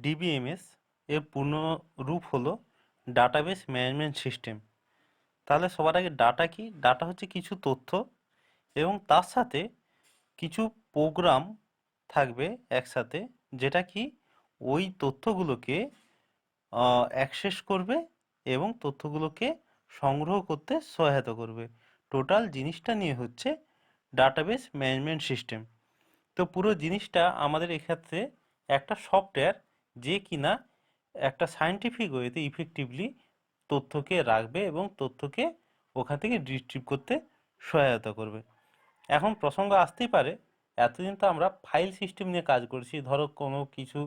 DBMS এর পূর্ণ রূপ হলো ডাটাবেস ম্যানেজমেন্ট সিস্টেম। তাহলে সবার আগে ডাটা কি? ডাটা হচ্ছে কিছু তথ্য এবং তার সাথে কিছু প্রোগ্রাম থাকবে একসাথে, যেটা কি ওই তথ্যগুলোকে অ্যাক্সেস করবে এবং তথ্যগুলোকে সংগ্রহ করতে সহায়তা করবে। টোটাল জিনিসটা নিয়ে হচ্ছে ডাটাবেস ম্যানেজমেন্ট সিস্টেম। তো পুরো জিনিসটা আমাদের এক্ষেত্রে একটা সফটওয়্যার, যে কিনা একটা সায়েন্টিফিক ওয়েতে ইফেক্টিভলি তথ্যকে রাখবে এবং তথ্যকে ওখান থেকে রিট্রিভ করতে সহায়তা করবে। এখন প্রসঙ্গ আসতেই পারে, এতদিন তো আমরা ফাইল সিস্টেম নিয়ে কাজ করছি। ধরো কোনো কিছু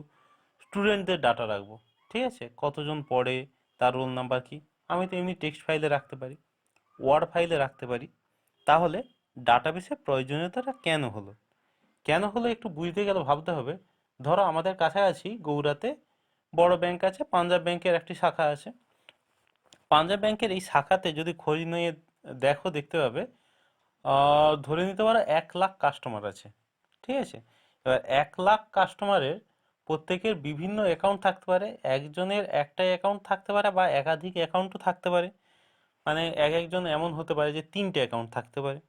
স্টুডেন্টদের ডাটা রাখবো, ঠিক আছে, কতজন পড়ে, তার রোল নাম্বার কি, আমি তো এমনি টেক্সট ফাইলে রাখতে পারি, ওয়ার্ড ফাইলে রাখতে পারি। তাহলে ডাটাবেসের প্রয়োজনীয়তাটা কেন হলো? কেন হলো একটু বুঝতে গেলে ভাবতে হবে। ধরো আমাদের কাছাকাছি গৌড়াতে বড় ব্যাংক আছে, পাঞ্জাব ব্যাংকের একটি শাখা আছে। পাঞ্জাব ব্যাংকের এই শাখাতে যদি খোঁজ নিয়ে দেখো, দেখতে পাবে ধরে নিতে পারো 1 লাখ কাস্টমার আছে, ঠিক আছে। এবার 1 লাখ কাস্টমারের প্রত্যেকের বিভিন্ন অ্যাকাউন্ট থাকতে পারে, একজনের একটাই অ্যাকাউন্ট থাকতে পারে বা একাধিক অ্যাকাউন্টও থাকতে পারে। মানে এক একজন এমন হতে পারে যে 3টে অ্যাকাউন্ট থাকতে পারে।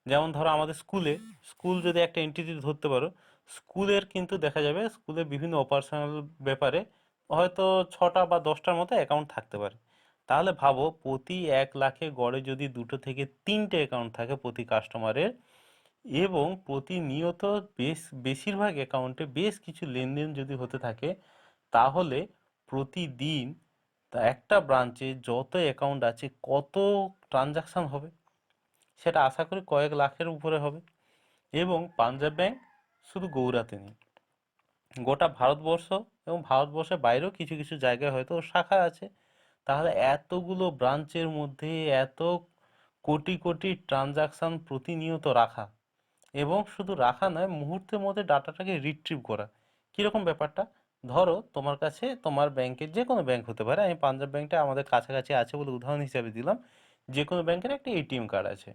যেমন ধরো আমাদের স্কুল যদি একটা এন্টিটি ধরতে পারো, স্কুলের কিন্তু দেখা যাবে স্কুলে বিভিন্ন অপারেশনাল ব্যাপারে হয়তো 6টা বা 10টার মতো অ্যাকাউন্ট থাকতে পারে। তাহলে ভাবো, প্রতি 1 লাখে গড়ে যদি 2 থেকে 3টে অ্যাকাউন্ট থাকে প্রতি কাস্টমারের, এবং প্রতিনিয়ত বেশিরভাগ অ্যাকাউন্টে বেশ কিছু লেনদেন যদি হতে থাকে, তাহলে প্রতিদিন একটা ব্রাঞ্চে যত অ্যাকাউন্ট আছে কত ট্রানজাকশন হবে, সেটা আশা করি কয়েক লাখের উপরে হবে। এবং পাঞ্জাব ব্যাংক শুধু গৌড়াতে নেই, গোটা ভারতবর্ষ এবং ভারতবর্ষের বাইরেও কিছু কিছু জায়গায় হয়তো ওর শাখা আছে। তাহলে এতগুলো ব্রাঞ্চের মধ্যে এত কোটি কোটি ট্রানজাকশন প্রতিনিয়ত রাখা, এবং শুধু রাখা নয়, মুহূর্তের মধ্যে ডাটাটাকে রিট্রিভ করা। কীরকম ব্যাপারটা? ধরো তোমার কাছে তোমার ব্যাংকের যে কোনো ব্যাংক হতে পারে, আমি পাঞ্জাব ব্যাংকটা আমাদের কাছাকাছি আছে বলে উদাহরণ হিসাবে দিলাম। যে কোনো ব্যাংকের একটা এটিএম কার্ড আছে।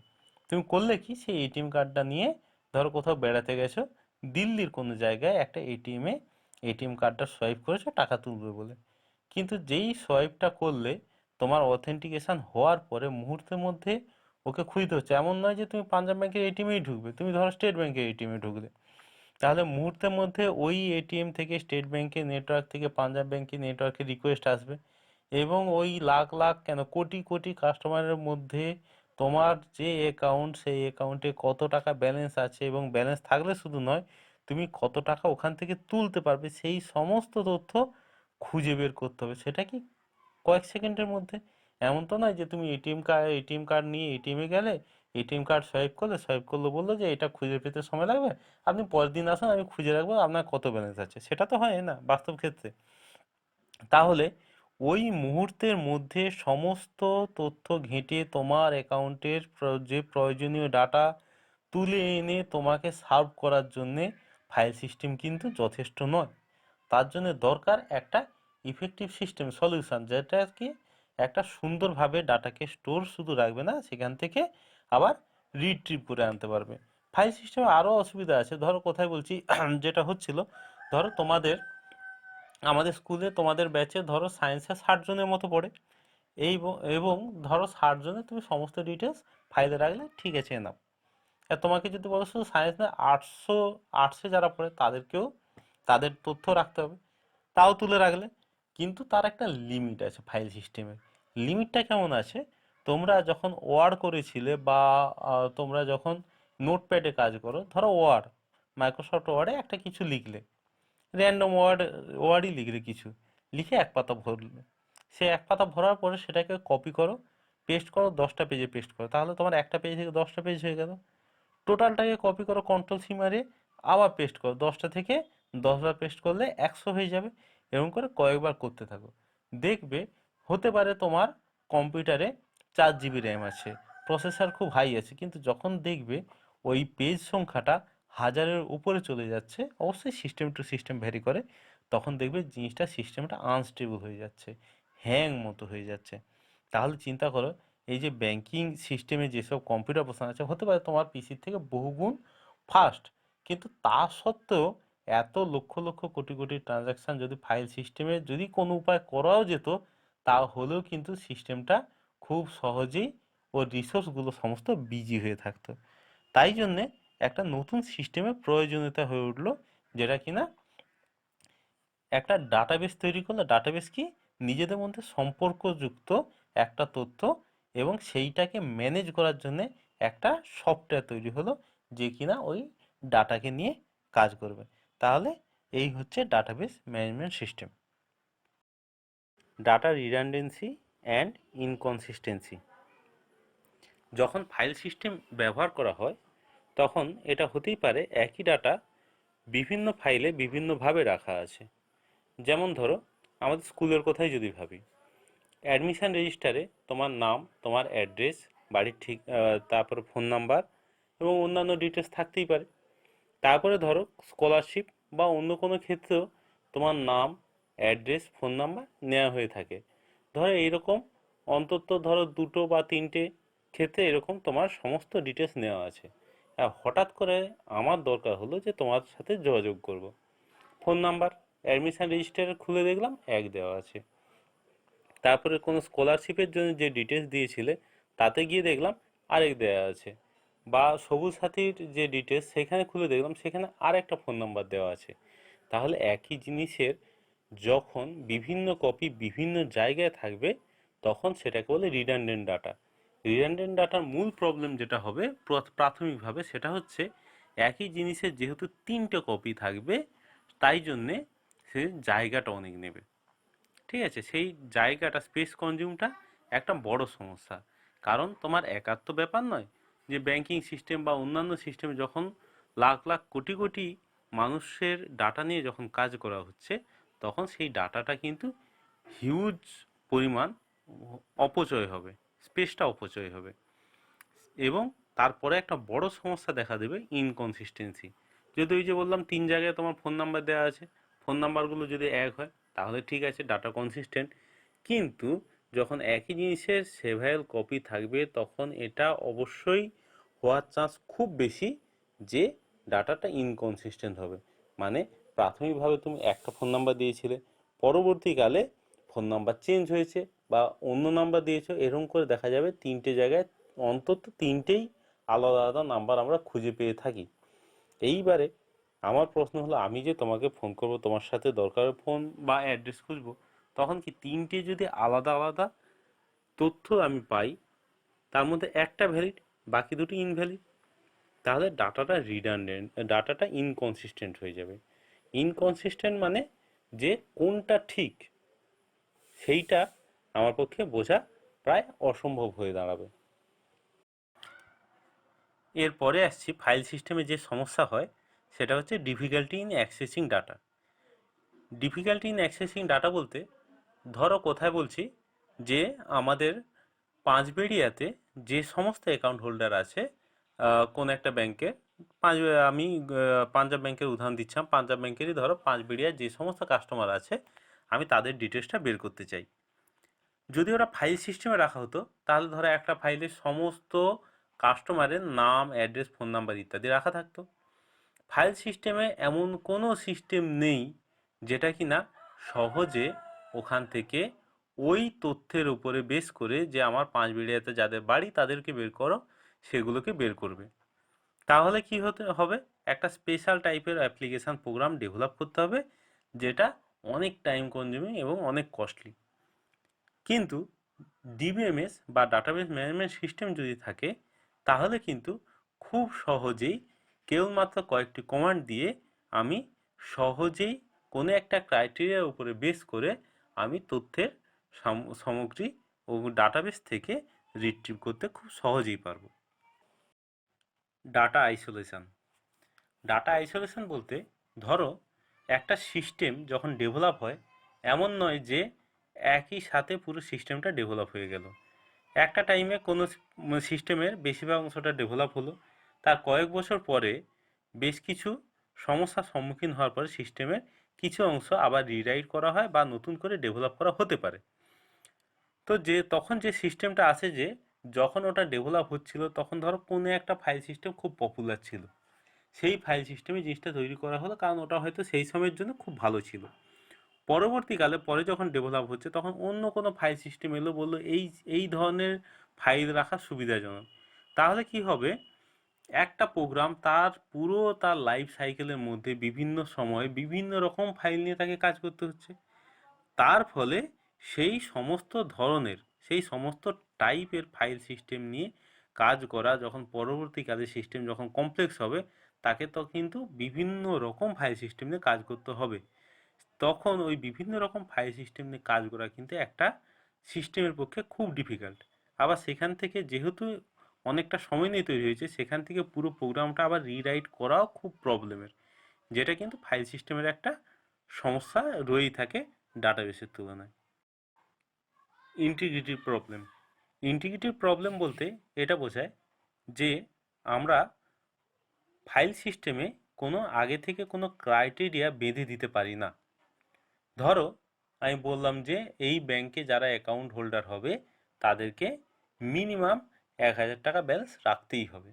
তুমি করলে কি, সেই এটিএম কার্ডটা নিয়ে ধরো কোথাও বেড়াতে গেছো, দিল্লির কোনো জায়গায় একটা এটিএম কার্ডটা সোয়াইপ করেছো টাকা তুলবে বলে। কিন্তু যেই সোয়াইপটা করলে, তোমার অথেন্টিকেশন হওয়ার পরে মুহূর্তের মধ্যে ওকে খুঁজতে হচ্ছে। এমন নয় যে তুমি পাঞ্জাব ব্যাংকের এটিএমেই ঢুকবে, তুমি ধরো স্টেট ব্যাংকের এটিএমে ঢুকলে, তাহলে মুহূর্তের মধ্যে ওই এটিএম থেকে স্টেট ব্যাংকের নেটওয়ার্ক থেকে পাঞ্জাব ব্যাংকের নেটওয়ার্কে রিকোয়েস্ট আসবে, এবং ওই লাখ লাখ কেন কোটি কোটি কাস্টমারের মধ্যে তোমার যে অ্যাকাউন্ট, সেই অ্যাকাউন্টে কত টাকা ব্যালেন্স আছে, এবং ব্যালেন্স থাকলে শুধু নয়, তুমি কত টাকা ওখান থেকে তুলতে পারবে, সেই সমস্ত তথ্য খুঁজে বের করতে হবে। সেটা কি কয়েক সেকেন্ডের মধ্যে। এমন তো নয় যে তুমি এটিএম কার্ড নিয়ে এটিএমে গেলে, এটিএম কার্ড সোয়াইপ করলো, বললো যে এটা খুঁজে পেতে সময় লাগবে, আপনি পরের দিন আসুন, আমি খুঁজে রাখবো আপনার কত ব্যালেন্স আছে। সেটা তো হয় না বাস্তব ক্ষেত্রে। তাহলে ওই মুহূর্তের মধ্যে সমস্ত তথ্য ঘেঁটে তোমার অ্যাকাউন্টের যে প্রয়োজনীয় ডাটা তুলে এনে তোমাকে সার্ভ করার জন্যে ফাইল সিস্টেম কিন্তু যথেষ্ট নয়। তার জন্য দরকার একটা ইফেক্টিভ সিস্টেম সলিউশন, যেটা কি একটা সুন্দরভাবে ডাটাকে স্টোর শুধু রাখবে না, সেখান থেকে আবার রিট্রিভ করে আনতে পারবে। ফাইল সিস্টেমে আরও অসুবিধা আছে। ধরো কোথায় বলছি, যেটা হচ্ছিল, ধরো আমাদের স্কুলে তোমাদের ব্যাচে ধরো সায়েন্সে 60 জনের মতো পড়ে, এবং ধরো 60 জনের তুমি সমস্ত ডিটেলস ফাইলে রাখলে, ঠিক আছে নাও। আর তোমাকে যদি বলো শুধু সায়েন্স না, আর্টসে যারা পড়ে তাদেরকেও তাদের তথ্য রাখতে হবে, তাও তুলে রাখলে। কিন্তু তার একটা লিমিট আছে ফাইল সিস্টেমের। লিমিটটা কেমন আছে? তোমরা যখন ওয়ার্ড করেছিলে, বা তোমরা যখন নোটপ্যাডে কাজ করো, ধরো মাইক্রোসফট ওয়ার্ডে একটা কিছু লিখলে, র্যান্ডম ওয়ার্ডই লিখলে, কিছু লিখে এক পাতা ভরলে, সে এক পাতা ভরার পরে সেটাকে কপি করো, পেস্ট করো, 10টা পেজে পেস্ট করো, তাহলে তোমার একটা পেজ থেকে 10টা পেজ হয়ে গেল। টোটালটাকে কপি করো, কন্ট্রোল সি মারে, আবার পেস্ট করো, 10টা থেকে 10বার পেস্ট করলে 100 হয়ে যাবে। এরকম করে কয়েকবার করতে থাকো। দেখবে, হতে পারে তোমার কম্পিউটারে 4 জিবি র্যাম আছে, প্রসেসর খুব হাই আছে, কিন্তু যখন দেখবে ওই পেজ সংখ্যাটা হাজারের উপরে চলে যাচ্ছে, অবশ্যই সিস্টেম টু সিস্টেম ভ্যারি করে, তখন দেখবে সিস্টেমটা আনস্টেবল হয়ে যাচ্ছে, হ্যাং মতো হয়ে যাচ্ছে। তাহলে চিন্তা করো, এই যে ব্যাংকিং সিস্টেমে যেসব কম্পিউটার অপশন আছে, হতে পারে তোমার পিসির থেকে বহুগুণ ফাস্ট, কিন্তু তা সত্ত্বেও এত লক্ষ লক্ষ কোটি কোটি ট্রানজাকশান যদি ফাইল সিস্টেমে যদি কোনো উপায় করাও যেত, তাহলেও কিন্তু সিস্টেমটা খুব সহজেই ওর রিসোর্সগুলো সমস্ত বিজি হয়ে থাকতো। তাই জন্যে একটা নতুন সিস্টেমের প্রয়োজনীয়তা হয়ে উঠলো, যেটা কিনা একটা ডাটাবেস তৈরি করলো। ডাটাবেস কি, নিজেদের মধ্যে সম্পর্কযুক্ত একটা তথ্য, এবং সেইটাকে ম্যানেজ করার জন্যে একটা সফটওয়্যার তৈরি হলো, যে কিনা ওই ডাটাকে নিয়ে কাজ করবে। তাহলে এই হচ্ছে database management system. Data redundancy and inconsistency. যখন ফাইল সিস্টেম ব্যবহার করা হয়, তখন এটা হতেই পারে একই ডাটা বিভিন্ন ফাইলে বিভিন্নভাবে রাখা আছে। যেমন ধরো, আমাদের স্কুলের কথাই যদি ভাবি, অ্যাডমিশন রেজিস্টারে তোমার নাম, তোমার অ্যাড্রেস, বাড়ির তারপরে ফোন নাম্বার এবং অন্যান্য ডিটেলস থাকতেই পারে। তারপরে ধরো স্কলারশিপ বা অন্য কোনো ক্ষেত্রেও তোমার নাম, অ্যাড্রেস, ফোন নাম্বার নেওয়া হয়ে থাকে। ধরো এইরকম অন্তত ধরো 2 বা 3টে ক্ষেত্রে এরকম তোমার সমস্ত ডিটেলস নেওয়া আছে। আর হঠাৎ করে আমার দরকার হলো যে তোমার সাথে যোগাযোগ করব। ফোন নাম্বার অ্যাডমিশন রেজিস্টারে খুলে দেখলাম 1 দেওয়া আছে। তারপরে কোনো স্কলারশিপের জন্য যে ডিটেলস দিয়েছিলে তাতে গিয়ে দেখলাম আরেক দেওয়া আছে। বা সবুজ সাথীর যে ডিটেলস সেখানে খুলে দেখলাম সেখানে আর একটা ফোন নাম্বার দেওয়া আছে। তাহলে একই জিনিসের যখন বিভিন্ন কপি বিভিন্ন জায়গায় থাকবে, তখন সেটাকে বলে রিডান্ডেন্ট ডাটা। রিডান্ডেন্ট ডাটার মূল প্রবলেম যেটা হবে প্রাথমিকভাবে, সেটা হচ্ছে একই জিনিসের যেহেতু 3টে কপি থাকবে, তাই জন্যে সে জায়গাটা অনেক নেবে। ঠিক আছে, সেই জায়গাটা, স্পেস কনজিউমটা একটা বড় সমস্যা। কারণ তোমার একার তো ব্যাপার নয় যে ব্যাংকিং সিস্টেম বা অন্যান্য সিস্টেমে যখন লাখ লাখ কোটি কোটি মানুষের ডাটা নিয়ে যখন কাজ করা হচ্ছে, তখন সেই ডাটাটা কিন্তু হিউজ পরিমাণ অপচয় হবে, স্পেসটা অপচয় হবে। এবং তারপরে একটা বড় সমস্যা দেখা দেবে, ইনকনসিস্টেন্সি। যদি ওই যে বললাম 3 জায়গায় তোমার ফোন নাম্বার দেওয়া আছে, ফোন নাম্বারগুলো যদি এক হয় তাহলে ঠিক আছে, ডাটা কনসিস্টেন্ট। কিন্তু যখন একই জিনিসের সেভারাল কপি থাকবে, তখন এটা অবশ্যই হওয়ার চান্স খুব বেশি যে ডাটাটা ইনকনসিস্টেন্ট হবে। মানে প্রাথমিকভাবে তুমি একটা ফোন নাম্বার দিয়েছিলে, পরবর্তীকালে ফোন নাম্বার চেঞ্জ হয়েছে বা অন্য নাম্বার দিয়েছো, এরকম করে দেখা যাবে 3টে জায়গায় অন্তত 3টেই আলাদা আলাদা নাম্বার আমরা খুঁজে পেয়ে থাকি। এইবারে আমার প্রশ্ন হলো, আমি যে তোমাকে ফোন করব, তোমার সাথে দরকার ফোন বা অ্যাড্রেস খুঁজবো, তখন কি 3টে যদি আলাদা আলাদা তথ্য আমি পাই, তার মধ্যে একটা ভ্যালিড, বাকি দুটি ইনভ্যালিড, তাহলে ডাটাটা রিডান্ডেন্ট, ডাটাটা ইনকনসিস্টেন্ট হয়ে যাবে। ইনকনসিস্টেন্ট মানে যে কোনটা ঠিক সেইটা আমার পক্ষে বোঝা প্রায় অসম্ভব হয়ে দাঁড়াবে। এরপরে আসছি ফাইল সিস্টেমে যে সমস্যা হয়, সেটা হচ্ছে difficulty in accessing data. Difficulty in accessing data বলতে, ধরো কোথায় বলছি, যে আমাদের পাঁচবেড়িয়াতে যে সমস্ত অ্যাকাউন্ট হোল্ডার আছে কোন একটা ব্যাংকে, আমি পাঞ্জাব ব্যাংকের উদাহরণ দিচ্ছিলাম, পাঞ্জাব ব্যাংকেরই ধরো পাঁচবেড়িয়ার যে সমস্ত কাস্টমার আছে, আমি তাদের ডিটেলসটা বের করতে চাই। যদি ওরা ফাইল সিস্টেমে রাখা হতো, তাহলে ধরো একটা ফাইলে সমস্ত কাস্টমারের নাম, অ্যাড্রেস, ফোন নাম্বার ইত্যাদি রাখা থাকতো। ফাইল সিস্টেমে এমন কোনো সিস্টেম নেই যেটা কিনা সহজে ওখান থেকে ওই তথ্যের উপরে বেস করে, যে আমার পাঁচবিড়িয়াতে যাদের বাড়ি তাদেরকে বের করো, সেগুলোকে বের করবে। তাহলে কি হতে হবে, একটা স্পেশাল টাইপের অ্যাপ্লিকেশান প্রোগ্রাম ডেভেলপ করতে হবে, যেটা অনেক টাইম কনজিউমিং এবং অনেক কস্টলি। কিন্তু ডিবিএমএস বা ডাটাবেস ম্যানেজমেন্ট সিস্টেম যদি থাকে, তাহলে কিন্তু খুব সহজেই কেবলমাত্র কয়েকটি কমান্ড দিয়ে আমি সহজেই কোনো একটা ক্রাইটেরিয়ার উপরে বেস করে আমি তথ্যের সামগ্রী ও ডাটাবেস থেকে রিট্রিভ করতে খুব সহজেই পারবো। Data isolation. ডাটা আইসোলেশন বলতে, ধরো একটা সিস্টেম যখন ডেভেলপ হয়, এমন নয় যে একই সাথে পুরো সিস্টেমটা ডেভেলপ হয়ে গেল। একটা টাইমে কোনো সিস্টেমের বেশিরভাগ অংশটা ডেভেলপ হলো, তার কয়েক বছর পরে বেশ কিছু সমস্যার সম্মুখীন হওয়ার পরে সিস্টেমের কিছু অংশ আবার রিরাইট করা হয় বা নতুন করে ডেভেলপ করা হতে পারে। তো তখন যে সিস্টেমটা আসে, যে যখন ওটা ডেভেলপ হচ্ছিল, তখন ধরো কোনো একটা ফাইল সিস্টেম খুব পপুলার ছিল, সেই ফাইল সিস্টেমে জিনিসটা তৈরি করা হলো, কারণ ওটা হয়তো সেই সময়ের জন্য খুব ভালো ছিল। পরবর্তীকালে পরে যখন ডেভেলপ হচ্ছে তখন অন্য কোনো ফাইল সিস্টেম এলো, বললো এই এই ধরনের ফাইল রাখা সুবিধাজনক। তাহলে কি হবে, একটা প্রোগ্রাম তার লাইফ সাইকেলের মধ্যে বিভিন্ন সময় বিভিন্ন রকম ফাইল নিয়ে তাকে কাজ করতে হচ্ছে। তার ফলে সেই সমস্ত টাইপের ফাইল সিস্টেম নিয়ে কাজ করা, যখন পরবর্তীকালে সিস্টেম যখন কমপ্লেক্স হবে, তাকে তো কিন্তু বিভিন্ন রকম ফাইল সিস্টেম নিয়ে কাজ করতে হবে। তখন ওই বিভিন্ন রকম ফাইল সিস্টেম নিয়ে কাজ করা কিন্তু একটা সিস্টেমের পক্ষে খুব ডিফিকাল্ট। আবার সেখান থেকে যেহেতু অনেকটা সময় নিয়ে তৈরি হয়েছে, সেখান থেকে পুরো প্রোগ্রামটা আবার রিরাইট করাও খুব প্রবলেমের, যেটা কিন্তু ফাইল সিস্টেমের একটা সমস্যা রয়েই থাকে ডাটাবেসের তুলনায়। Integrity problem. ইন্টিগ্রিটি প্রবলেম বলতে এটা বোঝায় যে আমরা ফাইল সিস্টেমে কোনো আগে থেকে কোনো ক্রাইটেরিয়া বেঁধে দিতে পারি না। ধরো আমি বললাম যে এই ব্যাংকে যারা অ্যাকাউন্ট হোল্ডার হবে তাদেরকে মিনিমাম 1,000 টাকা ব্যালেন্স রাখতেই হবে।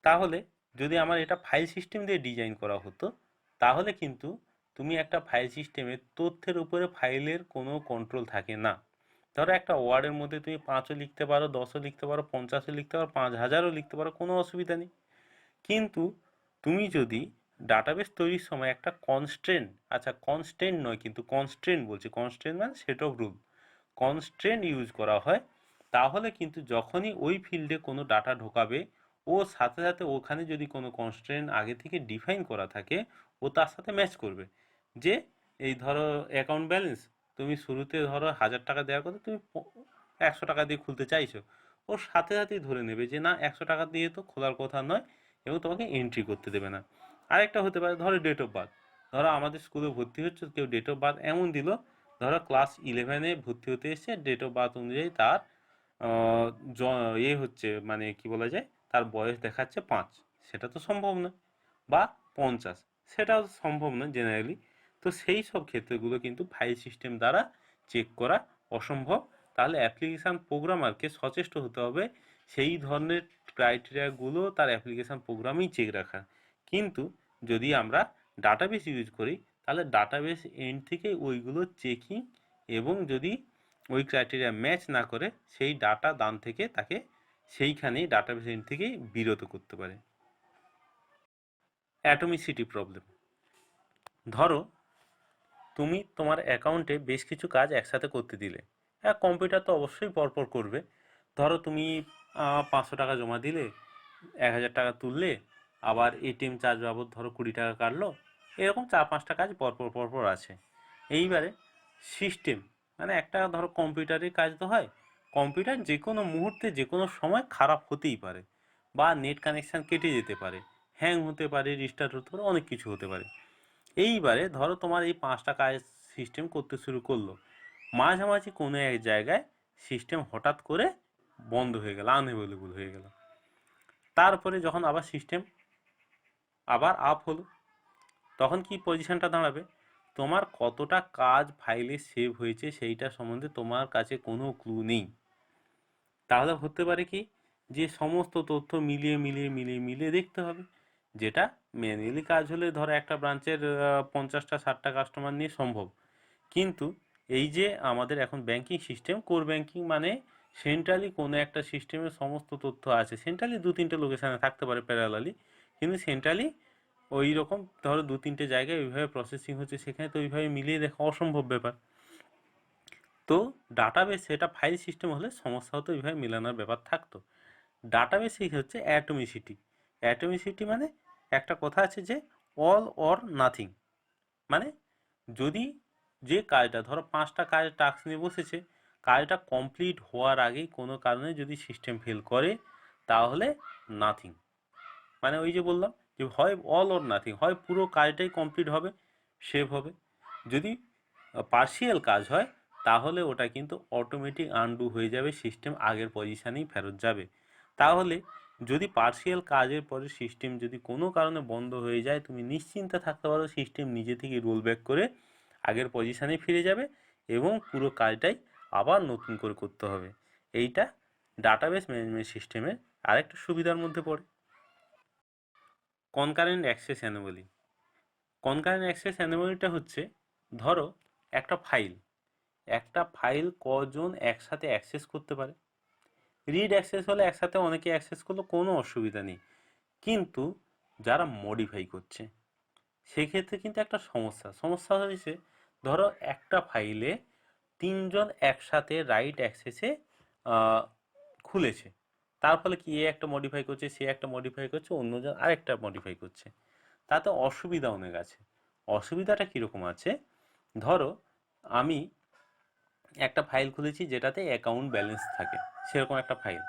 তাহলে যদি আমার এটা ফাইল সিস্টেম দিয়ে ডিজাইন করা হতো, তাহলে কিন্তু তুমি একটা ফাইল সিস্টেমে তথ্যের উপরে ফাইলের কোনো কন্ট্রোল থাকে না। ধরো একটা ওয়ার্ডের মধ্যে তুমি 5ও লিখতে পারো, 10ও লিখতে পারো, 50ও লিখতে পারো, 5,000ও লিখতে পারো, কোনো অসুবিধা নেই। কিন্তু তুমি যদি ডাটাবেস তৈরির সময় একটা কনস্ট্রেন্ট, আচ্ছা কনস্ট্রেন্ট নয় কিন্তু কনস্ট্রেন্ট বলছি, কনস্ট্রেন্ট মানে set of rule, constraint use করা হয়, তাহলে কিন্তু যখনই ওই ফিল্ডে কোনো ডাটা ঢোকাবে, ও সাথে সাথে ওখানে যদি কোনো কনস্ট্রেন্ট আগে থেকে ডিফাইন করা থাকে, ও তার সাথে ম্যাচ করবে। যে এই ধরো অ্যাকাউন্ট ব্যালেন্স তুমি শুরুতে ধরো 1,000 টাকা দেওয়ার কথা, তুমি 100 টাকা দিয়ে খুলতে চাইছো, ওর সাথে সাথেই ধরে নেবে যে না 100 টাকা দিয়ে তো খোলার কথা নয়, এবং তোমাকে এন্ট্রি করতে দেবে না। আরেকটা হতে পারে ধরো ডেট অফ বার্থ। ধরো আমাদের স্কুলে ভর্তি হচ্ছে, কেউ ডেট অফ বার্থ এমন দিল, ধরো ক্লাস 11-এ ভর্তি হতে এসছে, ডেট অফ বার্থ অনুযায়ী তার হচ্ছে মানে কি বলা যায়, তার বয়স দেখাচ্ছে 5, সেটা তো সম্ভব না, বা 50, সেটাও সম্ভব না জেনারেলি। তো সেই সব ক্ষেত্রগুলো কিন্তু ফাইল সিস্টেম দ্বারা চেক করা অসম্ভব। তাহলে অ্যাপ্লিকেশান প্রোগ্রামারকে সচেষ্ট হতে হবে সেই ধরনের ক্রাইটেরিয়াগুলো তার অ্যাপ্লিকেশান প্রোগ্রামেই চেক রাখা। কিন্তু যদি আমরা ডাটাবেস ইউজ করি, তাহলে ডাটাবেস এন্ড থেকে ওইগুলো চেকিং, এবং যদি ওই ক্রাইটেরিয়া ম্যাচ না করে সেই ডাটা দান থেকে তাকে সেইখানেই ডাটাবেস এন্ড থেকেই বিরত করতে পারে। অ্যাটমিসিটি প্রবলেম। ধরো তুমি তোমার অ্যাকাউন্টে বেশ কিছু কাজ একসাথে করতে দিলে, হ্যাঁ কম্পিউটার তো অবশ্যই পরপর করবে। ধরো তুমি 500 টাকা জমা দিলে, 1,000 টাকা তুললে, আবার এটিএম চার্জ বাবদ ধরো 20 টাকা কাটলো, এরকম 4-5টা কাজ পরপর পরপর আছে। এইবারে সিস্টেম মানে একটা ধরো কম্পিউটারের কাজ তো হয়, কম্পিউটার যে কোনো মুহূর্তে যে কোনো সময় খারাপ হতেই পারে, বা নেট কানেকশান কেটে যেতে পারে, হ্যাং হতে পারে, রিস্টার্ট হতে পারে, অনেক কিছু হতে পারে। এইবারে ধরো তোমার এই 5টা কাজ সিস্টেম করতে শুরু করলো, মাঝামাঝি কোনো এক জায়গায় সিস্টেম হঠাৎ করে বন্ধ হয়ে গেল, আনঅ্যাভেলেবল হয়ে গেল। তারপরে যখন আবার সিস্টেম আবার আপ হলো, তখন কি পজিশনটা দাঁড়াবে, তোমার কতটা কাজ ফাইলে সেভ হয়েছে সেইটা সম্বন্ধে তোমার কাছে কোনো ক্লু নেই। তাহলে হতে পারে কি, যে সমস্ত তথ্য মিলিয়ে মিলিয়ে মিলিয়ে মিলিয়ে দেখতে হবে, যেটা ম্যানুয়ালি কাজ হলে ধরো একটা ব্রাঞ্চের 50টা 60টা কাস্টমার নিয়ে সম্ভব। কিন্তু এই যে আমাদের এখন ব্যাংকিং সিস্টেম, কোর ব্যাংকিং মানে সেন্ট্রালি কোনো একটা সিস্টেমের সমস্ত তথ্য আছে, সেন্ট্রালি 2-3টে লোকেশানে থাকতে পারে প্যারালালি, কিন্তু সেন্ট্রালি ওই রকম ধরো 2-3টে জায়গায় ওইভাবে প্রসেসিং হচ্ছে, সেখানে তো ওইভাবে মিলিয়ে দেখা অসম্ভব ব্যাপার। তো ডাটাবেস সেটা ফাইল সিস্টেম হলে সমস্যা হতো, ওইভাবে মেলানোর ব্যাপার থাকতো। ডাটাবেসই হচ্ছে অ্যাটমিসিটি। অ্যাটমিসিটি মানে একটা কথা আছে যে অল অর নাথিং, মানে যদি যে কাজটা ধরো 5টা কাজ টাস্ক নিয়ে বসেছে, কাজটা কমপ্লিট হওয়ার আগেই কোনো কারণে যদি সিস্টেম ফেল করে, তাহলে নাথিং। মানে ওই যে বললাম যে হয় অল অর নাথিং, হয় পুরো কাজটাই কমপ্লিট হবে, সেভ হবে। যদি পার্শিয়াল কাজ হয়, তাহলে ওটা কিন্তু অটোমেটিক আনডু হয়ে যাবে, সিস্টেম আগের পজিশানেই ফেরত যাবে। তাহলে যদি পার্শিয়াল কাজের পরে সিস্টেম যদি কোনো কারণে বন্ধ হয়ে যায়, তুমি নিশ্চিন্তে থাকতে পারো সিস্টেম নিজে থেকে রোল ব্যাক করে আগের পজিশানে ফিরে যাবে, এবং পুরো কাজটাই আবার নতুন করে করতে হবে। এইটা ডাটাবেস ম্যানেজমেন্ট সিস্টেমের আরেকটা সুবিধার মধ্যে পড়ে। Concurrent access anomaly. Concurrent access অ্যানোমালিটা হচ্ছে, ধরো একটা ফাইল কজন একসাথে অ্যাক্সেস করতে পারে। রিড অ্যাক্সেস হলে একসাথে অনেকে অ্যাক্সেস করলে কোনো অসুবিধা নেই, কিন্তু যারা মডিফাই করছে সেক্ষেত্রে কিন্তু একটা সমস্যা হয়েছে। ধরো একটা ফাইলে তিনজন একসাথে রাইট অ্যাক্সেসে খুলেছে, তার ফলে কি এ একটা মডিফাই করছে, সে একটা মডিফাই করছে, অন্যজন আরেকটা মডিফাই করছে, তাতে অসুবিধা অনেক আছে। অসুবিধাটা কীরকম আছে, ধরো আমি একটা ফাইল খুলেছি যেটাতে অ্যাকাউন্ট ব্যালেন্স থাকে, সেরকম একটা ফাইল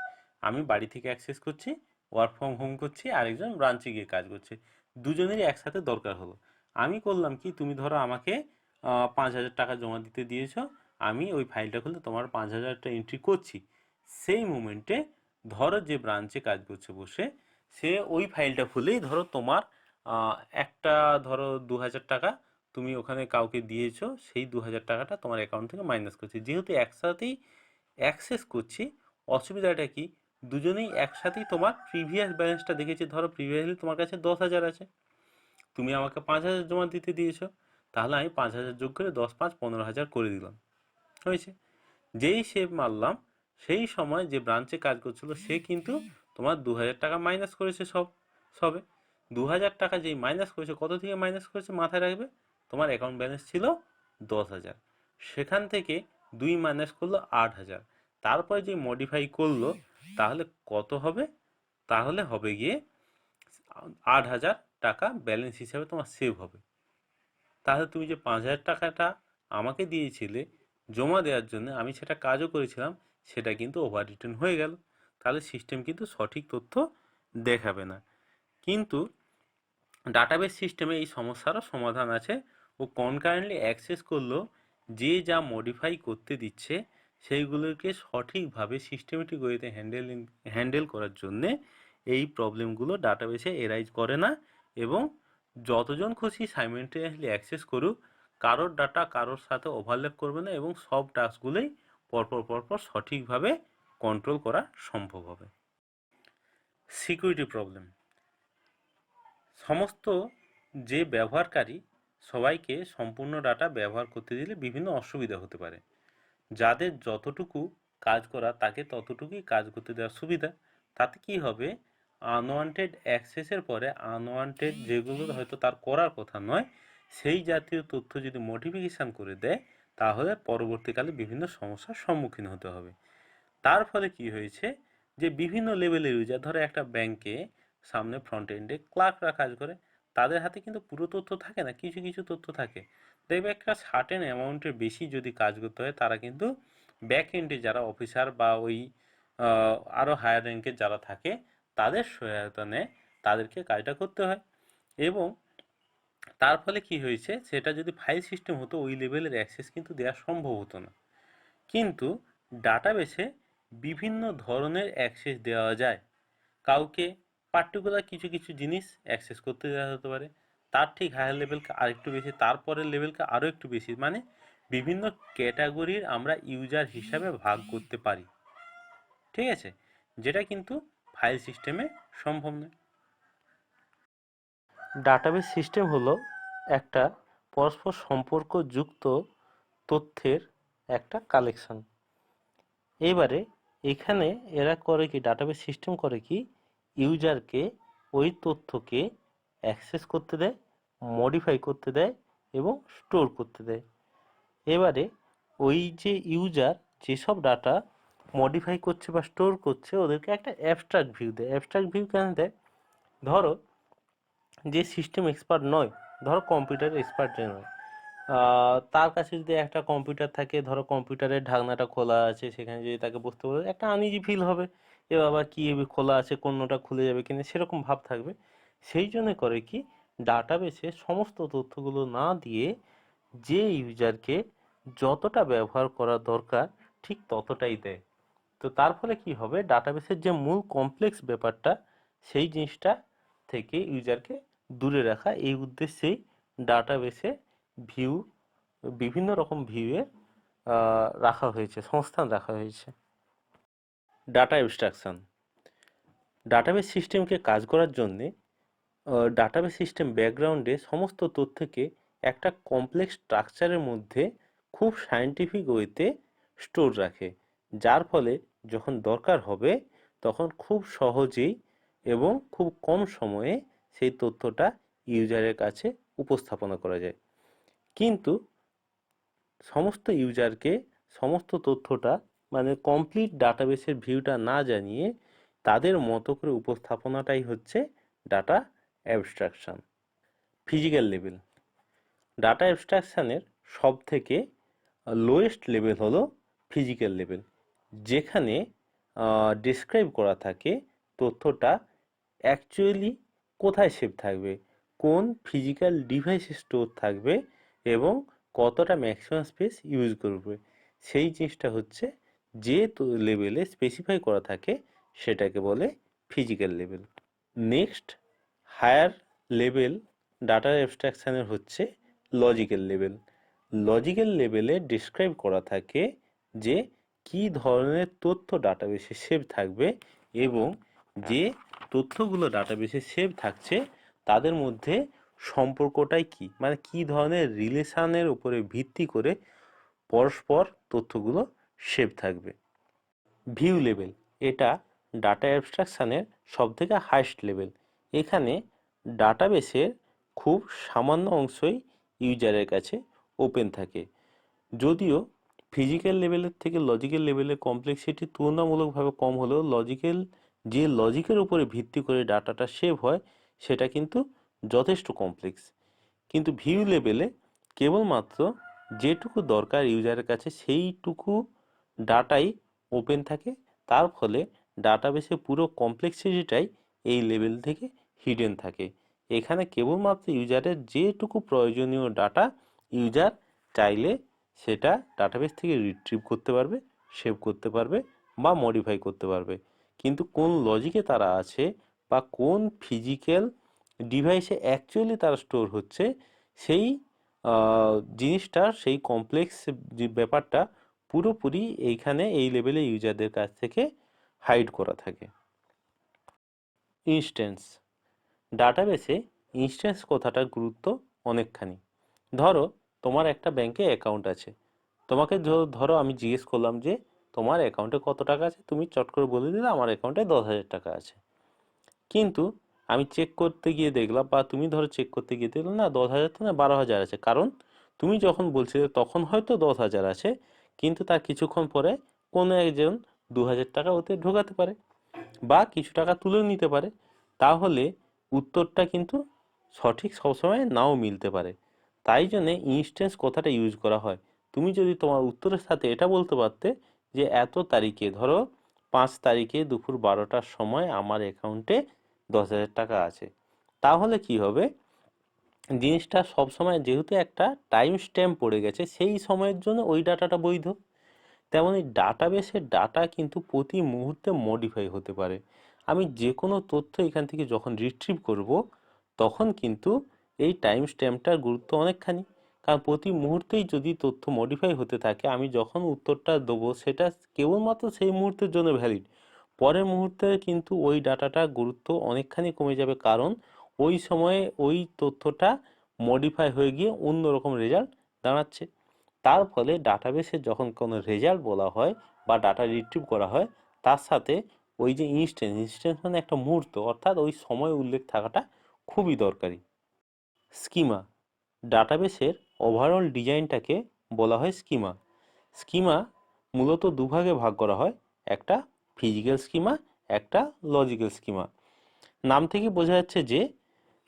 আমি বাড়ি থেকে অ্যাক্সেস করছি, ওয়ার্ক ফ্রম হোম করছি, আরেকজন ব্রাঞ্চে গিয়ে কাজ করছে, দুজনেরই একসাথে দরকার হলো। আমি করলাম কি, তুমি ধরো আমাকে 5,000 টাকা জমা দিতে দিয়েছো, আমি ওই ফাইলটা খুলে তোমার 5,000টা এন্ট্রি করছি। সেই মুমেন্টে ধরো যে ব্রাঞ্চে কাজ করছে বসে, সে ওই ফাইলটা খুলেই ধরো তোমার একটা ধরো 2,000 টাকা তুমি ওখানে কাউকে দিয়েছো, সেই 2,000 টাকাটা তোমার অ্যাকাউন্ট থেকে মাইনাস করছে। যেহেতু একসাথেই অ্যাক্সেস করছি, অসুবিধাটা কি, দুজনেই একসাথেই তোমার প্রিভিয়াস ব্যালেন্সটা দেখেছি। ধরো প্রিভিয়াসলি তোমার কাছে 10,000 আছে, তুমি আমাকে 5,000 জমা দিতে দিয়েছো, তাহলে আমি 5,000 যোগ করে 10 5 15,000 করে দিলাম, হয়েছে। যেই সেভ মারলাম, সেই সময় যে ব্রাঞ্চে কাজ করছিল সে কিন্তু তোমার 2,000 টাকা মাইনাস করেছে সবে 2,000 টাকা যেই মাইনাস করেছে, কত থেকে মাইনাস করেছে মাথায় রাখবে, তোমার অ্যাকাউন্ট ব্যালেন্স ছিল 10,000, সেখান থেকে 2 মাইনাস করলো 8,000, তারপরে যে মডিফাই করলো, তাহলে কত হবে, তাহলে হবে গিয়ে 8,000 টাকা ব্যালেন্স হিসাবে তোমার সেভ হবে। তাহলে তুমি যে 5,000 টাকাটা আমাকে দিয়েছিলে জমা দেওয়ার জন্য, আমি সেটা কাজও করেছিলাম, সেটা কিন্তু ওভার রিটার্ন হয়ে গেল। তাহলে সিস্টেম কিন্তু সঠিক তথ্য দেখাবে না। কিন্তু ডাটাবেস সিস্টেমে এই সমস্যারও সমাধান আছে। ও কনকারেন্টলি অ্যাক্সেস করলেও যে যা মডিফাই করতে দিচ্ছে সেইগুলোকে সঠিকভাবে সিস্টেমেটিক ওয়েতে হ্যান্ডেল করার জন্যে এই প্রবলেমগুলো ডাটাবেসে এরাইজ করে না, এবং যতজন খুশি সাইমেন্টেনিয়াসলি অ্যাক্সেস করুক, কারোর ডাটা কারোর সাথে ওভারল্যাপ করবে না, এবং সব টাস্কগুলোই পরপর সঠিকভাবে কন্ট্রোল করা সম্ভব হবে। Security problem. সমস্ত যে ব্যবহারকারী সবাইকে সম্পূর্ণ ডাটা ব্যবহার করতে দিলে বিভিন্ন অসুবিধা হতে পারে। যাদের যতটুকু কাজ করা তাকে ততটুকুই কাজ করতে দেওয়ার সুবিধা। তাতে কি হবে, আনওয়ান্টেড অ্যাক্সেসের পরে আনওয়ান্টেড যেগুলো হয়তো তার করার কথা নয়, সেই জাতীয় তথ্য যদি মডিফিকেশান করে দেয়, তাহলে পরবর্তীকালে বিভিন্ন সমস্যার সম্মুখীন হতে হবে। তার ফলে কি হয়েছে, যে বিভিন্ন লেভেলের ইউজার, ধরো একটা ব্যাংকে সামনে ফ্রন্ট এন্ডে ক্লার্করা কাজ করে, তাদের হাতে কিন্তু পুরো তথ্য থাকে না, কিছু কিছু তথ্য থাকে। দেখবে একটা সার্টেন অ্যামাউন্টের বেশি যদি কাজ করতে হয়, তারা কিন্তু ব্যাক এন্ডে যারা অফিসার বা ওই আরও হায়ার র্যাঙ্কের যারা থাকে তাদের সহায়তা নেয়, তাদেরকে কাজটা করতে হয়। এবং তার ফলে কি হয়েছে, সেটা যদি ফাইল সিস্টেম হতো ওই লেভেলের অ্যাক্সেস কিন্তু দেওয়া সম্ভব হতো না। কিন্তু ডাটাবেসে বিভিন্ন ধরনের অ্যাক্সেস দেওয়া যায়। কাউকে পার্টিকুলার কিছু কিছু জিনিস অ্যাক্সেস করতে দেওয়া হতে পারে, তার ঠিক হায়ার লেভেলকে আরেকটু বেশি, তারপরের লেভেলকে আরও একটু বেশি, মানে বিভিন্ন ক্যাটাগরির আমরা ইউজার হিসাবে ভাগ করতে পারি, ঠিক আছে, যেটা কিন্তু ফাইল সিস্টেমে সম্ভব নয়। ডাটাবেস সিস্টেম হলো একটা পরস্পর সম্পর্কযুক্ত তথ্যের একটা কালেকশন। এবারে এখানে এরা করে কি, ডাটাবেস সিস্টেম করে কি, ইউজারকে ওই তথ্যকে অ্যাক্সেস করতে দেয়, মডিফাই করতে দেয় এবং স্টোর করতে দেয়। এবারে ওই যে ইউজার যেসব ডাটা মডিফাই করছে বা স্টোর করছে, ওদেরকে একটা অ্যাবস্ট্রাক্ট ভিউ দেয়। অ্যাবস্ট্রাক্ট ভিউ কেন দেয়, ধরো যে সিস্টেম এক্সপার্ট নয়, ধরো কম্পিউটার এক্সপার্ট যে নয়, তার কাছে যদি একটা কম্পিউটার থাকে, ধরো কম্পিউটারের ঢাকনাটা খোলা আছে, সেখানে যদি তাকে বুঝতে পারে, একটা আনইজি ফিল হবে, এ বাবা কী খোলা আছে, কোনোটা খুলে যাবে কিনা, সেরকম ভাব থাকবে। সেই জন্য করে কি, ডাটাবেসে সমস্ত তথ্যগুলো না দিয়ে যে ইউজারকে যতটা ব্যবহার করা দরকার ঠিক ততটাই দেয়। তো তার ফলে কি হবে, ডাটাবেসের যে মূল কমপ্লেক্স ব্যাপারটা, সেই জিনিসটা থেকে ইউজারকে দূরে রাখা, এই উদ্দেশ্যেই ডাটাবেসে ভিউ, বিভিন্ন রকম ভিউয়ের রাখা হয়েছে, সংস্থান রাখা হয়েছে। Data abstraction. ডাটাবেস সিস্টেমকে কাজ করার জন্যে ডাটাবেস সিস্টেম ব্যাকগ্রাউন্ডে সমস্ত তথ্যকে একটা কমপ্লেক্স স্ট্রাকচারের মধ্যে খুব সায়েন্টিফিক ওয়েতে স্টোর রাখে, যার ফলে যখন দরকার হবে তখন খুব সহজেই এবং খুব কম সময়ে সেই তথ্যটা ইউজারের কাছে উপস্থাপনা করা যায়। কিন্তু সমস্ত ইউজারকে সমস্ত তথ্যটা মানে কমপ্লিট ডাটাবেসের ভিউটা না জানিয়ে তাদের মতো করে উপস্থাপনাটাই হচ্ছে data abstraction. Physical level, data অ্যাবস্ট্রাকশানের সব থেকে লোয়েস্ট লেভেল হলো ফিজিক্যাল লেভেল, যেখানে ডিসক্রাইব করা থাকে তথ্যটা অ্যাকচুয়ালি কোথায় সেভ থাকবে, কোন ফিজিক্যাল ডিভাইসে স্টোর থাকবে এবং কতটা ম্যাক্সিমাম স্পেস ইউজ করবে। সেই জিনিসটা হচ্ছে যে লেভেলে স্পেসিফাই করা থাকে সেটাকে বলে physical level. Next higher level data অ্যাবস্ট্রাকশানের হচ্ছে লজিক্যাল লেভেল। লজিক্যাল লেভেলে ডিসক্রাইব করা থাকে যে কী ধরনের তথ্য ডাটাবেসে সেভ থাকবে এবং যে তথ্যগুলো ডাটাবেসে সেভ থাকছে তাদের মধ্যে সম্পর্কটাই কী, মানে কী ধরনের রিলেশানের উপরে ভিত্তি করে পরস্পর তথ্যগুলো সেভ থাকবে। ভিউ লেভেল, এটা ডাটা অ্যাবস্ট্রাকশানের সবথেকে হাইস্ট লেভেল। এখানে ডাটাবেসের খুব সামান্য অংশই ইউজারের কাছে ওপেন থাকে। যদিও ফিজিক্যাল লেভেলের থেকে লজিক্যাল লেভেলের কমপ্লেক্সিটি তুলনামূলকভাবে কম হলেও যে লজিকের উপরে ভিত্তি করে ডাটাটা সেভ হয় সেটা কিন্তু যথেষ্ট কমপ্লেক্স। কিন্তু ভিউ লেভেলে কেবলমাত্র যেটুকু দরকার ইউজারের কাছে সেইটুকু ডাটাই ওপেন থাকে, তার ফলে ডাটাবেসের পুরো কমপ্লেক্সিটিটাই এই লেভেল থেকে হিডেন থাকে। এখানে কেবলমাত্র ইউজারের যেটুকু প্রয়োজনীয় ডাটা ইউজার চাইলে সেটা ডাটাবেস থেকে রিট্রিভ করতে পারবে, সেভ করতে পারবে বা মডিফাই করতে পারবে। কিন্তু কোন লজিকে তারা আছে বা কোন ফিজিক্যাল ডিভাইসে অ্যাকচুয়ালি তারা স্টোর হচ্ছে সেই জিনিসটা, সেই কমপ্লেক্স যে ব্যাপারটা পুরোপুরি এইখানে এই লেভেলে ইউজারদের কাছ থেকে হাইড করা থাকে। ইনস্ট্যান্স, ডাটাবেসে ইনস্ট্যান্স কথাটার গুরুত্ব অনেকখানি। ধরো তোমার একটা ব্যাংকে অ্যাকাউন্ট আছে, তোমাকে ধরো আমি জিজ্ঞেস করলাম যে তোমার অ্যাকাউন্টে কত টাকা আছে, তুমি চট করে বলে দিলে আমার অ্যাকাউন্টে 10,000 টাকা আছে। কিন্তু আমি চেক করতে গিয়ে দেখলাম বা তুমি ধরো চেক করতে গিয়ে দেখলে না 10,000 তো না 12,000 আছে, কারণ তুমি যখন বলছিলে তখন হয়তো 10,000 আছে, কিন্তু তার কিছুক্ষণ পরে কোনো একজন 2,000 টাকা ওতে ঢোকাতে পারে বা কিছু টাকা তুলেও নিতে পারে। তাহলে উত্তরটা কিন্তু সঠিক সবসময় নাও মিলতে পারে। তাই জন্যে ইনস্ট্যান্স কথাটা ইউজ করা হয়। তুমি যদি তোমার উত্তরের সাথে এটা বলতে পারতে যে এত তারিখে, ধরো 5 তারিখে দুপুর 12টার সময় আমার অ্যাকাউন্টে 10,000 টাকা আছে, তাহলে কি হবে, জিনিসটা সবসময় যেহেতু একটা টাইম স্ট্যাম্প পড়ে গেছে সেই সময়ের জন্য ওই ডাটাটা বৈধ। তেমনই ডাটাবেসের ডাটা কিন্তু প্রতি মুহূর্তে মডিফাই হতে পারে। আমি যে কোনো তথ্য এখান থেকে যখন রিট্রিভ করব তখন কিন্তু এই টাইম স্ট্যাম্পটার গুরুত্ব অনেকখানি, কারণ প্রতি মুহূর্তেই যদি তথ্য মডিফাই হতে থাকে আমি যখন উত্তরটা দেবো সেটা কেবলমাত্র সেই মুহূর্তের জন্য ভ্যালিড। পরের মুহূর্তে কিন্তু ওই ডাটাটার গুরুত্ব অনেকখানি কমে যাবে, কারণ ওই সময়ে ওই তথ্যটা মডিফাই হয়ে গিয়ে অন্যরকম রেজাল্ট দাঁড়াচ্ছে। তার ফলে ডাটাবেসে যখন কোনো রেজাল্ট বলা হয় বা ডাটা রিট্রিভ করা হয় তার সাথে ওই যে ইনস্ট্যান্স মানে একটা মুহূর্ত, অর্থাৎ ওই সময় উল্লেখ থাকাটা খুবই দরকারি। স্কিমা, ডাটাবেসের ওভারঅল ডিজাইনটাকে বলা হয় স্কিমা। স্কিমা মূলত দুভাগে ভাগ করা হয়, একটা ফিজিক্যাল স্কিমা, একটা লজিক্যাল স্কিমা। নাম থেকে বোঝা যাচ্ছে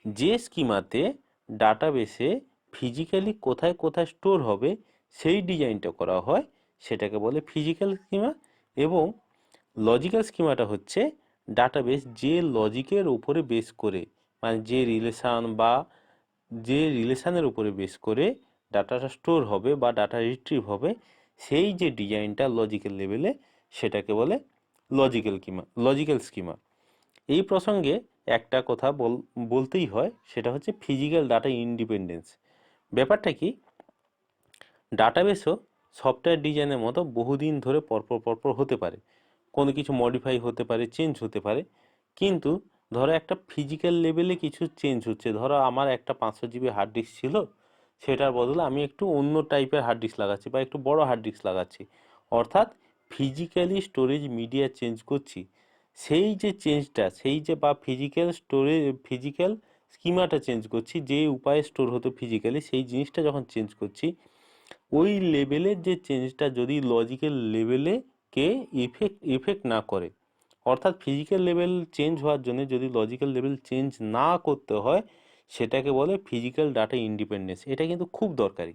যে স্কিমাতে ডাটাবেসে ফিজিক্যালি কোথায় কোথায় স্টোর হবে সেই ডিজাইনটা করা হয় সেটাকে বলে ফিজিক্যাল স্কিমা। এবং লজিক্যাল স্কিমাটা হচ্ছে ডাটাবেস যে লজিকের উপরে বেস করে, মানে যে রিলেশানের উপরে বেস করে ডাটাটা স্টোর হবে বা ডাটা রিট্রিভ হবে সেই যে ডিজাইনটা লজিক্যাল লেভেলে সেটাকে বলে লজিক্যাল স্কিমা। এই প্রসঙ্গে একটা কথা বলতেই হয়, সেটা হচ্ছে ফিজিক্যাল ডাটা ইন্ডিপেন্ডেন্স। ব্যাপারটা কি, ডাটাবেসও সফটওয়্যার ডিজাইনের মতো বহুদিন ধরে পরপর হতে পারে, কোনো কিছু মডিফাই হতে পারে, চেঞ্জ হতে পারে, কিন্তু ধরো একটা ফিজিক্যাল লেভেলে কিছু চেঞ্জ হচ্ছে, ধরো আমার একটা 500 জিবি হার্ড ডিস্ক ছিল, সেটার বদলে আমি একটু অন্য টাইপের হার্ড ডিস্ক লাগাচ্ছি বা একটু বড় হার্ড ডিস্ক লাগাচ্ছি, অর্থাৎ ফিজিক্যালি স্টোরেজ মিডিয়া চেঞ্জ করছি। সেই যে চেঞ্জটা, সেই যে বা ফিজিক্যাল স্টোরেজ, ফিজিক্যাল স্কিমাটা চেঞ্জ করছি, যে উপায়ে স্টোর হতো ফিজিক্যালি, সেই জিনিসটা যখন চেঞ্জ করছি, ওই লেভেলের যে চেঞ্জটা যদি লজিক্যাল লেভেলে কে এফেক্ট না করে, অর্থাৎ ফিজিক্যাল লেভেল চেঞ্জ হওয়ার জন্য যদি লজিক্যাল লেভেল চেঞ্জ না করতে হয়, সেটাকে বলে ফিজিক্যাল ডাটা ইন্ডিপেন্ডেন্স। এটা কিন্তু খুব দরকারি।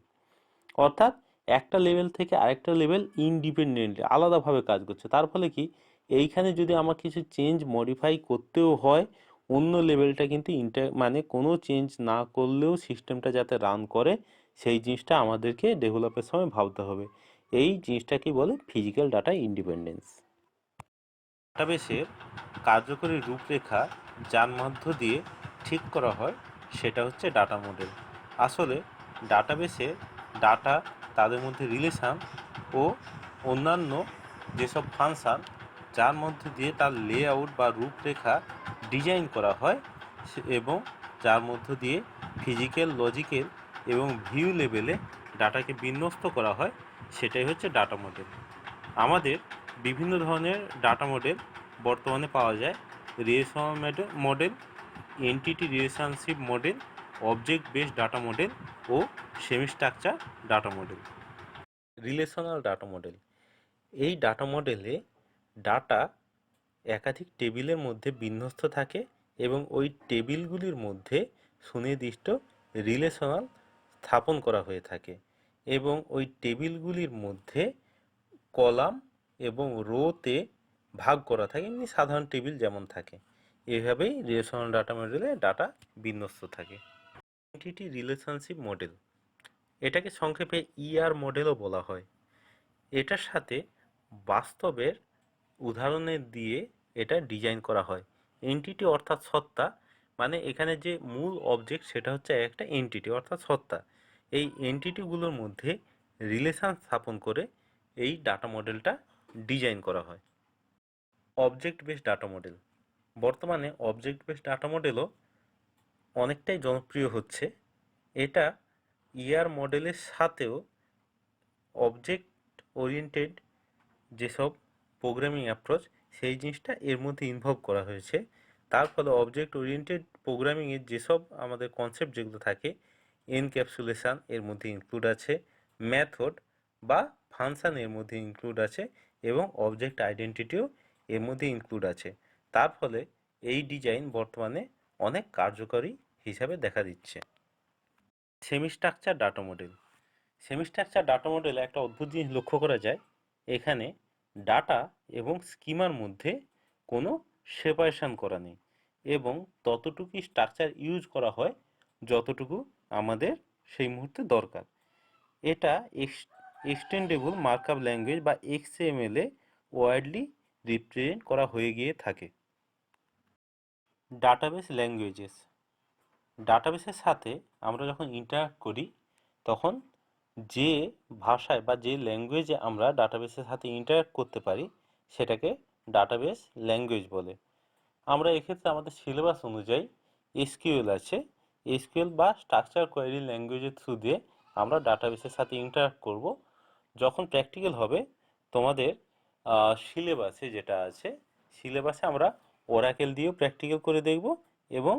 অর্থাৎ একটা লেভেল থেকে আরেকটা লেভেল ইন্ডিপেন্ডেন্টলি আলাদাভাবে কাজ করছে। তার ফলে কি, এইখানে যদি আমার কিছু চেঞ্জ মডিফাই করতেও হয়, অন্য লেভেলটা কিন্তু মানে কোনো চেঞ্জ না করলেও সিস্টেমটা যাতে রান করে, সেই জিনিসটা আমাদেরকে ডেভেলপের সময় ভাবতে হবে। এই জিনিসটাকে বলে ফিজিক্যাল ডাটা ইন্ডিপেন্ডেন্স। ডাটাবেসের কার্যকরী রূপরেখা যার মধ্য দিয়ে ঠিক করা হয় সেটা হচ্ছে ডাটা মডেল। আসলে ডাটাবেসের ডাটা, তাদের মধ্যে রিলেশান ও অন্যান্য যেসব ফাংশান যার মধ্যে দিয়ে তার লেআউট বা রূপরেখা ডিজাইন করা হয় এবং যার মধ্য দিয়ে ফিজিক্যাল, লজিক্যাল এবং ভিউ লেভেলে ডাটাকে বিন্যস্ত করা হয়, সেটাই হচ্ছে ডাটা মডেল। আমাদের বিভিন্ন ধরনের ডাটা মডেল বর্তমানে পাওয়া যায়। Relational model, entity relationship model, object based data model ও semi structure data model. Relational data model, এই ডাটা মডেলে ডাটা একাধিক টেবিলের মধ্যে বিন্যস্ত থাকে এবং ওই টেবিলগুলির মধ্যে সুনির্দিষ্ট রিলেশনাল স্থাপন করা হয়ে থাকে এবং ওই টেবিলগুলির মধ্যে কলাম এবং রোতে ভাগ করা থাকে, এমনি সাধারণ টেবিল যেমন থাকে। এইভাবেই রিলেশনাল ডাটা মডেলে ডাটা বিন্যস্ত থাকে। এন্টিটি রিলেশনশিপ মডেল, এটাকে সংক্ষেপে ইআর মডেলও বলা হয়। এটার সাথে বাস্তবের উদাহরণের দিয়ে এটা ডিজাইন করা হয়। এন্টিটি অর্থাৎ সত্তা, মানে এখানে যে মূল অবজেক্ট সেটা হচ্ছে একটা এন্টিটি অর্থাৎ সত্তা। এই এন্টিটিগুলোর মধ্যে রিলেশান স্থাপন করে এই ডাটা মডেলটা ডিজাইন করা হয়। অবজেক্ট বেসড ডাটা মডেল, বর্তমানে অবজেক্ট বেসড ডাটা মডেলও অনেকটাই জনপ্রিয় হচ্ছে। এটা ইআর মডেলের সাথেও অবজেক্ট ওরিয়েন্টেড যেসব প্রোগ্রামিং অ্যাপ্রোচ, সেই জিনিসটা এর মধ্যে ইনভলভ করা হয়েছে। তার ফলে অবজেক্ট ওরিয়েন্টেড প্রোগ্রামিংয়ের যেসব আমাদের কনসেপ্ট যেগুলো থাকে, এনক্যাপসুলেশান এর মধ্যে ইনক্লুড আছে, মেথড বা ফাংশান এর মধ্যে ইনক্লুড আছে এবং অবজেক্ট আইডেন্টিটিও এর মধ্যে ইনক্লুড আছে। তার ফলে এই ডিজাইন বর্তমানে অনেক কার্যকরী হিসাবে দেখা দিচ্ছে। Semi structure data model, semi structure data মডেলে একটা অদ্ভুত জিনিস লক্ষ্য করা যায়। এখানে ডাটা এবং স্কিমার মধ্যে কোনো সেপারেশন করা নেই এবং ততটুকুই স্ট্রাকচার ইউজ করা হয় যতটুকু আমাদের সেই মুহূর্তে দরকার। এটা এক্সটেন্ডেবল মার্কআপ ল্যাঙ্গুয়েজ বা এক্সএমএল-এ ওয়াইডলি রিপ্রেজেন্ট করা হয়ে গিয়ে থাকে। ডাটাবেস ল্যাঙ্গুয়েজেস, ডাটাবেসের সাথে আমরা যখন ইন্টারাক্ট করি, তখন যে ভাষায় বা যে ল্যাঙ্গুয়েজে আমরা ডাটাবেসের সাথে ইন্টারাক্ট করতে পারি, সেটাকে ডাটাবেস ল্যাঙ্গুয়েজ বলে। আমরা এক্ষেত্রে আমাদের সিলেবাস অনুযায়ী এসকিউএল আছে, এসকিউএল বা স্ট্রাকচার কোয়েরি ল্যাঙ্গুয়েজের থ্রু দিয়ে আমরা ডাটাবেসের সাথে ইন্টারাক্ট করব। যখন প্র্যাকটিক্যাল হবে, তোমাদের সিলেবাসে যেটা আছে, সিলেবাসে আমরা ওরাকেল দিয়েও প্র্যাকটিক্যাল করে দেখব এবং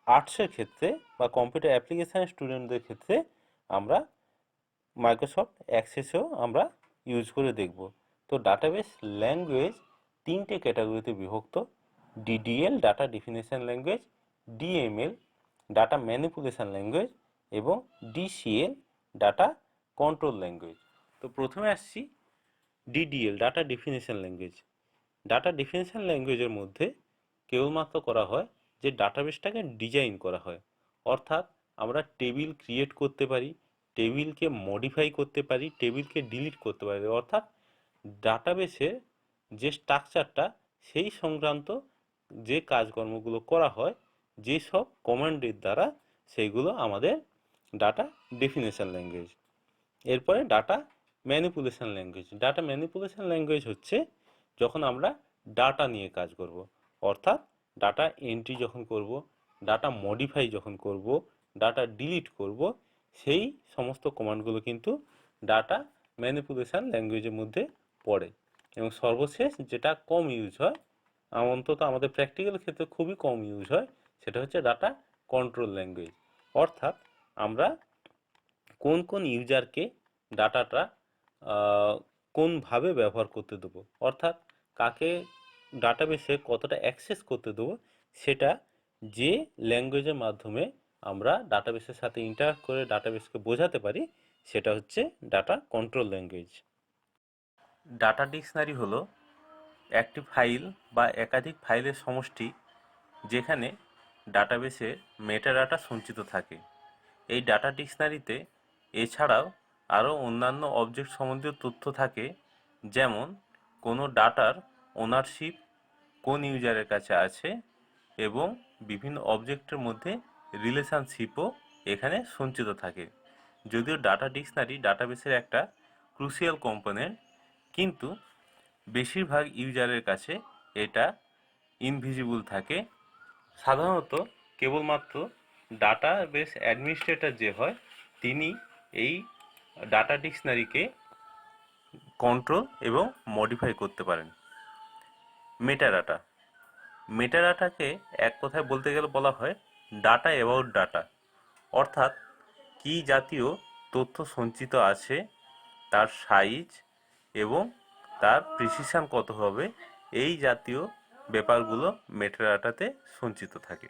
আর্টসের ক্ষেত্রে বা কম্পিউটার অ্যাপ্লিকেশানের স্টুডেন্টদের ক্ষেত্রে আমরা মাইক্রোসফট অ্যাক্সেসেও আমরা ইউজ করে দেখব। তো ডাটাবেস ল্যাঙ্গুয়েজ তিনটে ক্যাটাগরিতে বিভক্ত: DDL data definition language, DML data manipulation language এবং ডিসিএল ডাটা কন্ট্রোল ল্যাঙ্গুয়েজ। তো প্রথমে আসছি DDL data definition language. Data definition ল্যাঙ্গুয়েজের মধ্যে কেবলমাত্র করা হয় যে ডাটাবেসটাকে ডিজাইন করা হয়, অর্থাৎ আমরা টেবিল ক্রিয়েট করতে পারি, টেবিলকে মডিফাই করতে পারি, টেবিলকে ডিলিট করতে পারি, অর্থাৎ ডাটাবেসের যে স্ট্রাকচারটা সেই সংক্রান্ত যে কাজকর্মগুলো করা হয়, যেসব কমান্ডের দ্বারা, সেইগুলো আমাদের ডাটা ডেফিনেশন ল্যাঙ্গুয়েজ। এরপরে data manipulation language. Data manipulation language হচ্ছে যখন আমরা ডাটা নিয়ে কাজ করব, অর্থাৎ ডাটা এন্ট্রি যখন করব, ডাটা মডিফাই যখন করব, ডাটা ডিলিট করব, সেই সমস্ত কমান্ডগুলো কিন্তু ডাটা ম্যানিপুলেশন ল্যাঙ্গুয়েজের মধ্যে পড়ে। এবং সর্বশেষ যেটা কম ইউজ হয়, অন্তত আমাদের প্র্যাকটিক্যাল ক্ষেত্রে খুবই কম ইউজ হয়, সেটা হচ্ছে ডাটা কন্ট্রোল ল্যাঙ্গুয়েজ। অর্থাৎ আমরা কোন কোন ইউজারকে ডাটাটা কোনভাবে ব্যবহার করতে দেবো, অর্থাৎ কাকে ডাটাবেসে কতটা অ্যাক্সেস করতে দেবো, সেটা যে ল্যাঙ্গুয়েজের মাধ্যমে আমরা ডাটাবেসের সাথে ইন্টারঅ্যাক্ট করে ডাটাবেসকে বোঝাতে পারি, সেটা হচ্ছে data control language. Data dictionary হলো একটি ফাইল বা একাধিক ফাইলের সমষ্টি যেখানে ডাটাবেসে মেটাডাটা সঞ্চিত থাকে। এই ডাটা ডিকশনারিতে এছাড়াও আরও অন্যান্য অবজেক্ট সম্বন্ধীয় তথ্য থাকে, যেমন কোনো ডাটার ওনারশিপ কোন ইউজারের কাছে আছে, এবং বিভিন্ন অবজেক্টের মধ্যে রিলেশনশিপও এখানে সঞ্চিত থাকে। যদিও ডাটা ডিকশনারি ডাটাবেসের একটা ক্রুশিয়াল কম্পোনেন্ট, কিন্তু বেশিরভাগ ইউজারের কাছে এটা ইনভিজিবল থাকে। সাধারণত কেবলমাত্র ডাটাবেস অ্যাডমিনিস্ট্রেটর যে হয়, তিনি এই ডাটা ডিকশনারিকে কন্ট্রোল এবং মডিফাই করতে পারেন। মেটাডাটা, মেটাডাটাকে এক কথায় বলতে গেলে বলা হয় ডাটা অ্যাবাউট ডাটা, অর্থাৎ কী জাতীয় তথ্য সঞ্চিত আছে, তার সাইজ এবং তার প্রিসিশন কত হবে, এই জাতীয় ব্যাপারগুলো মেটাডাটাতে সঞ্চিত থাকে।